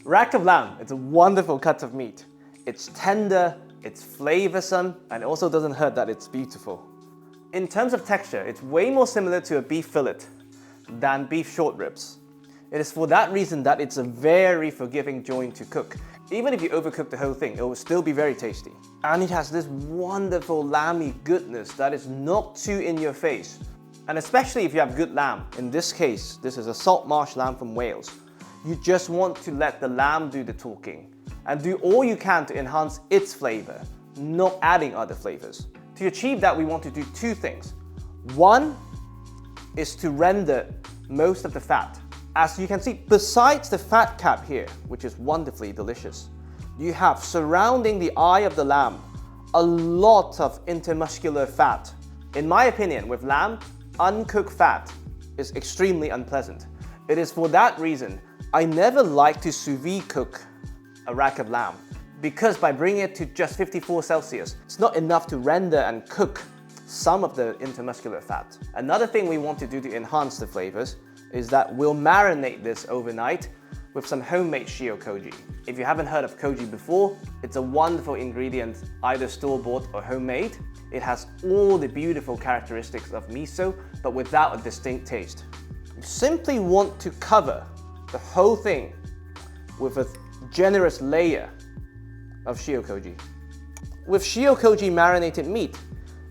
Rack of lamb, it's a wonderful cut of meat. It's tender, it's flavoursome, and it also doesn't hurt that it's beautiful. In terms of texture, it's way more similar to a beef fillet than beef short ribs. It is for that reason that it's a very forgiving joint to cook. Even if you overcook the whole thing, it will still be very tasty. And it has this wonderful lamby goodness that is not too in your face. And especially if you have good lamb, in this case, this is a salt marsh lamb from Wales. You just want to let the lamb do the talking and do all you can to enhance its flavour, not adding other flavours. To achieve that, we want to do two things. One is to render most of the fat. As you can see, besides the fat cap here, which is wonderfully delicious, you have surrounding the eye of the lamb a lot of intermuscular fat. In my opinion, with lamb, uncooked fat is extremely unpleasant. It is for that reason I never like to sous vide cook a rack of lamb, because by bringing it to just 54 Celsius, it's not enough to render and cook some of the intermuscular fat. Another thing we want to do to enhance the flavors is that we'll marinate this overnight with some homemade shio koji. If you haven't heard of koji before, it's a wonderful ingredient, either store-bought or homemade. It has all the beautiful characteristics of miso, but without a distinct taste. You simply want to cover the whole thing with a generous layer of shio koji. With shio koji marinated meat,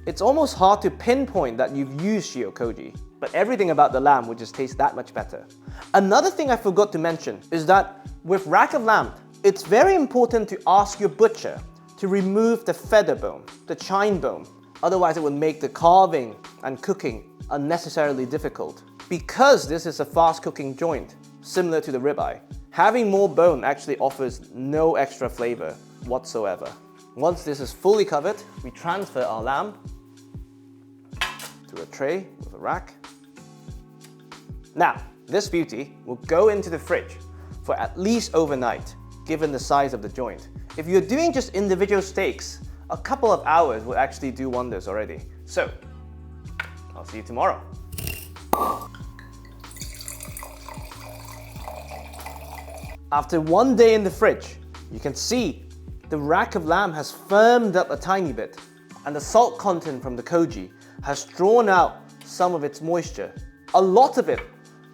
it's almost hard to pinpoint that you've used shio koji, but everything about the lamb would just taste that much better. Another thing I forgot to mention is that with rack of lamb, it's very important to ask your butcher to remove the feather bone, the chine bone. Otherwise it would make the carving and cooking unnecessarily difficult. Because this is a fast cooking joint, similar to the ribeye, having more bone actually offers no extra flavor whatsoever. Once this is fully covered, we transfer our lamb to a tray with a rack. Now, this beauty will go into the fridge for at least overnight, given the size of the joint. If you're doing just individual steaks, a couple of hours will actually do wonders already. So, I'll see you tomorrow. After one day in the fridge, you can see the rack of lamb has firmed up a tiny bit, and the salt content from the koji has drawn out some of its moisture. A lot of it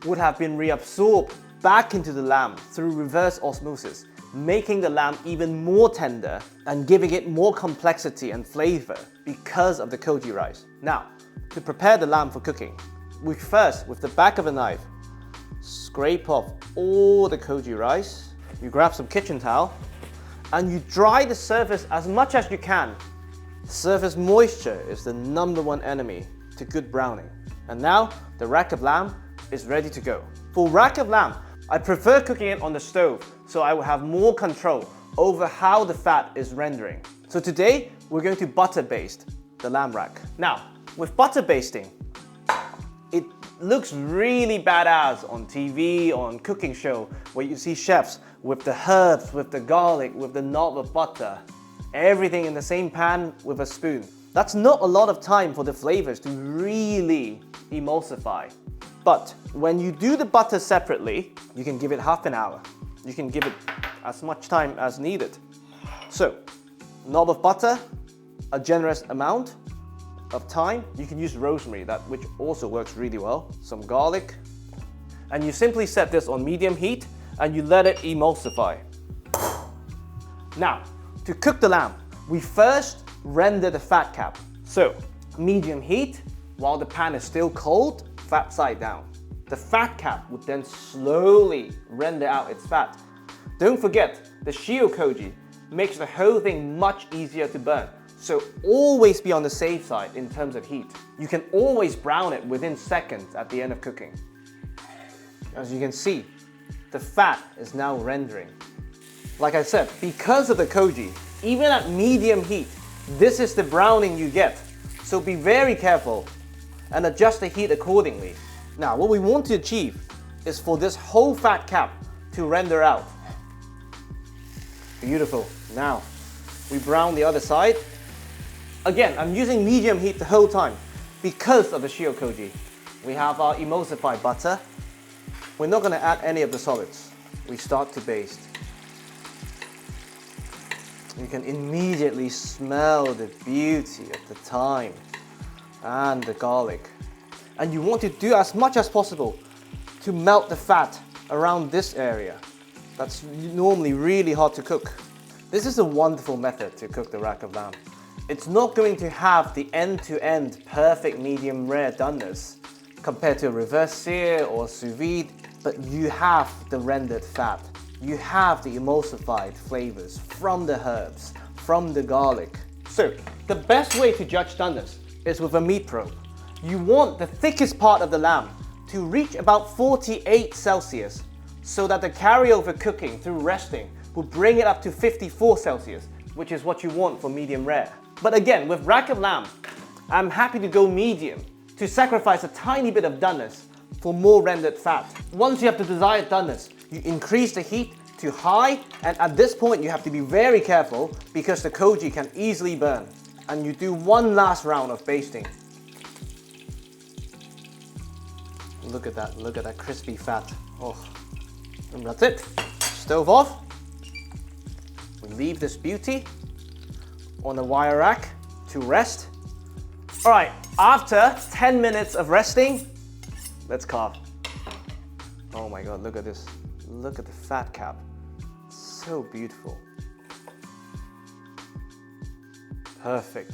would have been reabsorbed back into the lamb through reverse osmosis, making the lamb even more tender and giving it more complexity and flavor because of the koji rice. Now, to prepare the lamb for cooking, we first, with the back of a knife, scrape off all the koji rice. You grab some kitchen towel and you dry the surface as much as you can. Surface moisture is the #1 enemy to good browning. And now, the rack of lamb is ready to go. For rack of lamb, I prefer cooking it on the stove, so I will have more control over how the fat is rendering. So today, we're going to butter baste the lamb rack. Now, with butter basting, it looks really badass on TV, on cooking show, where you see chefs with the herbs, with the garlic, with the knob of butter, everything in the same pan with a spoon. That's not a lot of time for the flavors to really emulsify. But when you do the butter separately, you can give it half an hour. You can give it as much time as needed. So, knob of butter, a generous amount of time. You can use rosemary, which also works really well. Some garlic. And you simply set this on medium heat and you let it emulsify. Now, to cook the lamb, we first render the fat cap. So, medium heat, while the pan is still cold, fat side down. The fat cap would then slowly render out its fat. Don't forget, the shio koji makes the whole thing much easier to burn. So always be on the safe side in terms of heat. You can always brown it within seconds at the end of cooking. As you can see, the fat is now rendering. Like I said, because of the koji, even at medium heat, this is the browning you get. So be very careful and adjust the heat accordingly. Now, what we want to achieve is for this whole fat cap to render out. Beautiful. Now, we brown the other side. Again, I'm using medium heat the whole time because of the shio koji. We have our emulsified butter. We're not going to add any of the solids. We start to baste. You can immediately smell the beauty of the thyme and the garlic. And you want to do as much as possible to melt the fat around this area. That's normally really hard to cook. This is a wonderful method to cook the rack of lamb. It's not going to have the end-to-end perfect medium rare doneness compared to a reverse sear or sous vide, but you have the rendered fat. You have the emulsified flavors from the herbs, from the garlic. So, the best way to judge doneness is with a meat probe. You want the thickest part of the lamb to reach about 48 Celsius so that the carryover cooking through resting will bring it up to 54 Celsius, which is what you want for medium rare. But again, with rack of lamb, I'm happy to go medium to sacrifice a tiny bit of doneness for more rendered fat. Once you have the desired doneness, you increase the heat to high, and at this point you have to be very careful because the koji can easily burn. And you do one last round of basting. Look at that crispy fat. Oh, and that's it. Stove off. We leave this beauty on the wire rack to rest. All right, after 10 minutes of resting, let's carve. Oh my God, look at this. Look at the fat cap. So beautiful. Perfect.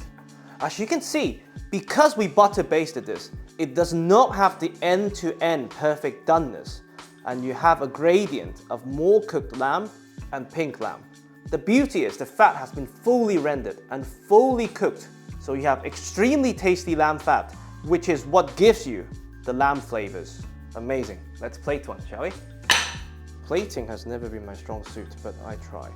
As you can see, because we butter basted this, it does not have the end-to-end perfect doneness, and you have a gradient of more cooked lamb and pink lamb. The beauty is the fat has been fully rendered and fully cooked, so you have extremely tasty lamb fat, which is what gives you the lamb flavors. Amazing. Let's plate one, shall we? Plating has never been my strong suit, but I try.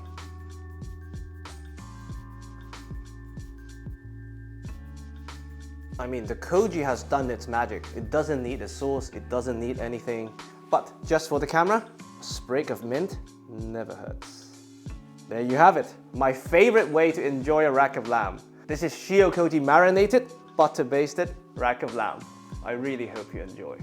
I mean, the koji has done its magic. It doesn't need a sauce, it doesn't need anything. But just for the camera, a sprig of mint never hurts. There you have it, my favorite way to enjoy a rack of lamb. This is Shio Koji marinated, butter basted rack of lamb. I really hope you enjoy.